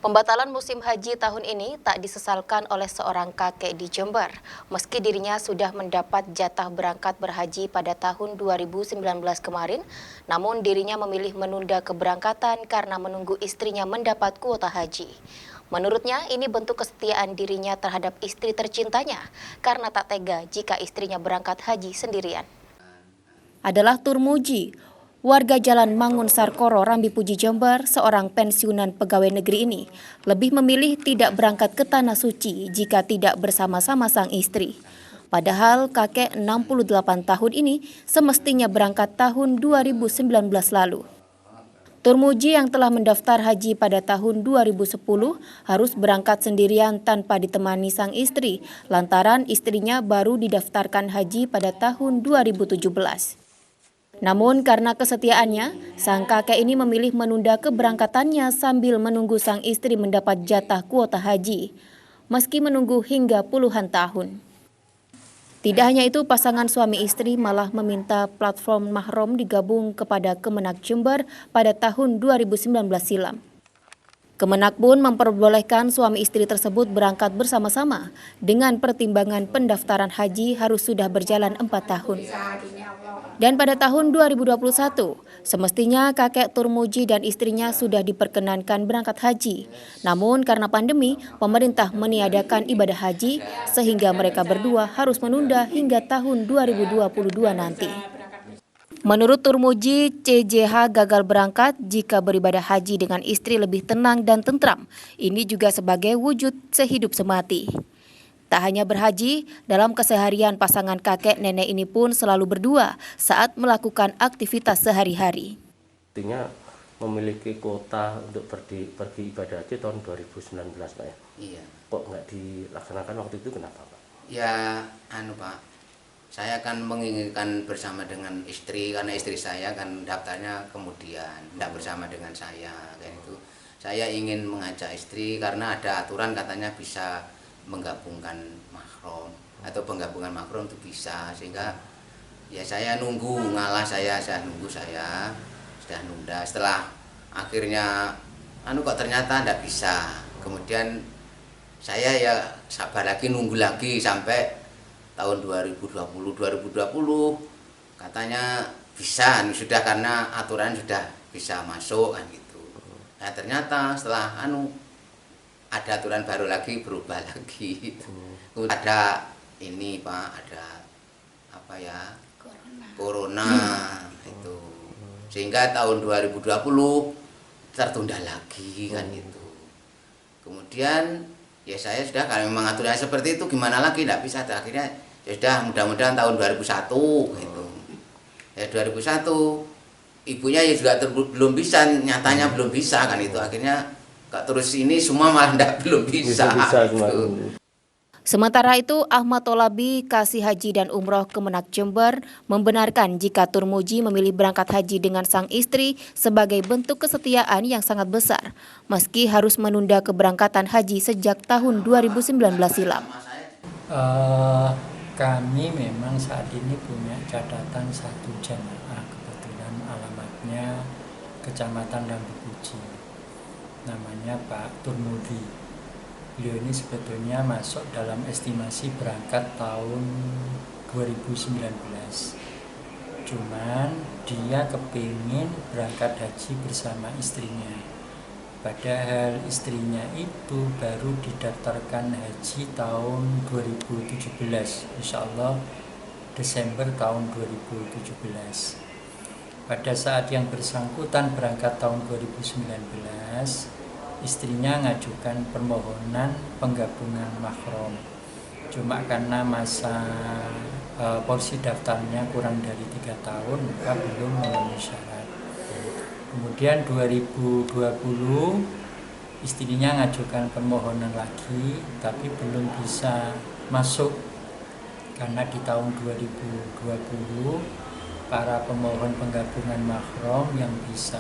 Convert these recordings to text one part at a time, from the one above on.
Pembatalan musim haji tahun ini tak disesalkan oleh seorang kakek di Jember. Meski dirinya sudah mendapat jatah berangkat berhaji pada tahun 2019 kemarin, namun dirinya memilih menunda keberangkatan karena menunggu istrinya mendapat kuota haji. Menurutnya, ini bentuk kesetiaan dirinya terhadap istri tercintanya karena tak tega jika istrinya berangkat haji sendirian. Adalah Turmuji, warga Jalan Mangun Sarkoro, Rambi Puji, Jember, seorang pensiunan pegawai negeri ini lebih memilih tidak berangkat ke Tanah Suci jika tidak bersama-sama sang istri. Padahal kakek 68 tahun ini semestinya berangkat tahun 2019 lalu. Turmuji yang telah mendaftar haji pada tahun 2010 harus berangkat sendirian tanpa ditemani sang istri, lantaran istrinya baru didaftarkan haji pada tahun 2017. Namun karena kesetiaannya, sang kakek ini memilih menunda keberangkatannya sambil menunggu sang istri mendapat jatah kuota haji, meski menunggu hingga puluhan tahun. Tidak hanya itu, pasangan suami istri malah meminta platform mahram digabung kepada Kemenak Jember pada tahun 2019 silam. Kemenak pun memperbolehkan suami istri tersebut berangkat bersama-sama dengan pertimbangan pendaftaran haji harus sudah berjalan 4 tahun. Dan pada tahun 2021, semestinya kakek Turmuji dan istrinya sudah diperkenankan berangkat haji. Namun karena pandemi, pemerintah meniadakan ibadah haji sehingga mereka berdua harus menunda hingga tahun 2022 nanti. Menurut Turmuji, CJH gagal berangkat jika beribadah haji dengan istri lebih tenang dan tentram. Ini juga sebagai wujud sehidup semati. Tak hanya berhaji, dalam keseharian pasangan kakek nenek ini pun selalu berdua saat melakukan aktivitas sehari-hari. Artinya memiliki kuota untuk pergi ibadah haji tahun 2019, Pak ya? Iya. Kok nggak dilaksanakan waktu itu, kenapa, Pak? Ya, Pak, saya kan menginginkan bersama dengan istri, karena istri saya kan daftarnya kemudian, tidak bersama dengan saya, kayak itu. Saya ingin mengajak istri karena ada aturan katanya bisa menggabungkan mahram atau penggabungan mahram itu bisa, sehingga ya saya nunggu ngalah, saya nunggu, saya sudah nunda. Setelah akhirnya kok ternyata tidak bisa, kemudian saya ya sabar lagi, nunggu lagi sampai tahun 2020 katanya bisa sudah, karena aturan sudah bisa masuk kan gitu. Nah ternyata setelah ada aturan baru lagi, berubah lagi. Ada ini Pak, ada apa ya, corona itu, sehingga tahun 2020 tertunda lagi kan gitu. Kemudian ya saya sudah, kalau memang aturannya seperti itu gimana lagi, tidak bisa. Akhirnya ya sudah, mudah-mudahan tahun 2001 gitu. Ya 2001 ibunya ya juga belum bisa, nyatanya belum bisa kan itu. Akhirnya terus ini semua malah belum bisa gitu. Sementara itu, Ahmad Tolabi, Kasih Haji dan Umroh Kemenak Jember, membenarkan jika Turmuji memilih berangkat haji dengan sang istri sebagai bentuk kesetiaan yang sangat besar, meski harus menunda keberangkatan haji sejak tahun 2019 silam. Kami memang saat ini punya catatan satu jamaah, kebetulan alamatnya Kecamatan Rambi Puji, namanya Pak Turmudi. Beliau ini sebetulnya masuk dalam estimasi berangkat tahun 2019. Cuman dia kepingin berangkat haji bersama istrinya. Padahal istrinya itu baru didaftarkan haji tahun 2017. Insya Allah Desember tahun 2017. Pada saat yang bersangkutan berangkat tahun 2019, istrinya mengajukan permohonan penggabungan mahram. Cuma karena masa porsi daftarnya kurang dari 3 tahun, maka belum memenuhi syarat. Kemudian 2020 istrinya mengajukan permohonan lagi, tapi belum bisa masuk karena di tahun 2020 para pemohon penggabungan mahram yang bisa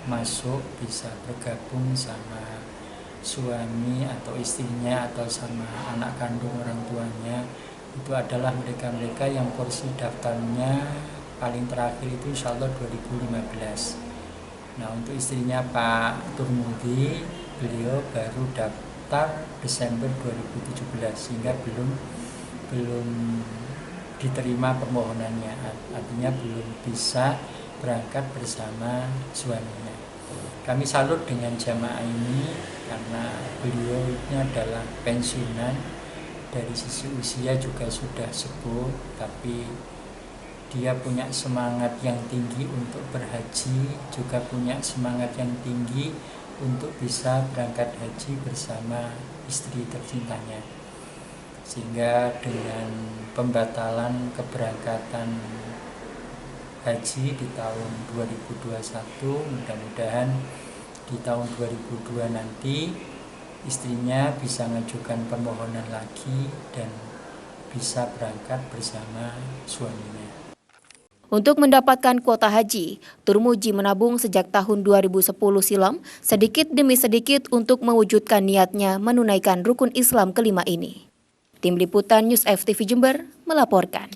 masuk, bisa bergabung sama suami atau istrinya atau sama anak kandung orang tuanya, itu adalah mereka-mereka yang porsi daftarnya paling terakhir itu insya Allah 2015. Nah, untuk istrinya Pak Turmudi beliau baru daftar Desember 2017 sehingga belum diterima permohonannya, artinya belum bisa berangkat bersama suaminya. Kami salut dengan jamaah ini karena beliau ini adalah pensiunan, dari sisi usia juga sudah sepuh, tapi dia punya semangat yang tinggi untuk berhaji, juga punya semangat yang tinggi untuk bisa berangkat haji bersama istri tercintanya. Sehingga dengan pembatalan keberangkatan haji di tahun 2021, mudah-mudahan di tahun 2022 nanti istrinya bisa mengajukan permohonan lagi dan bisa berangkat bersama suaminya. Untuk mendapatkan kuota haji, Turmuji menabung sejak tahun 2010 silam, sedikit demi sedikit untuk mewujudkan niatnya menunaikan rukun Islam kelima ini. Tim Liputan News FTV Jember melaporkan.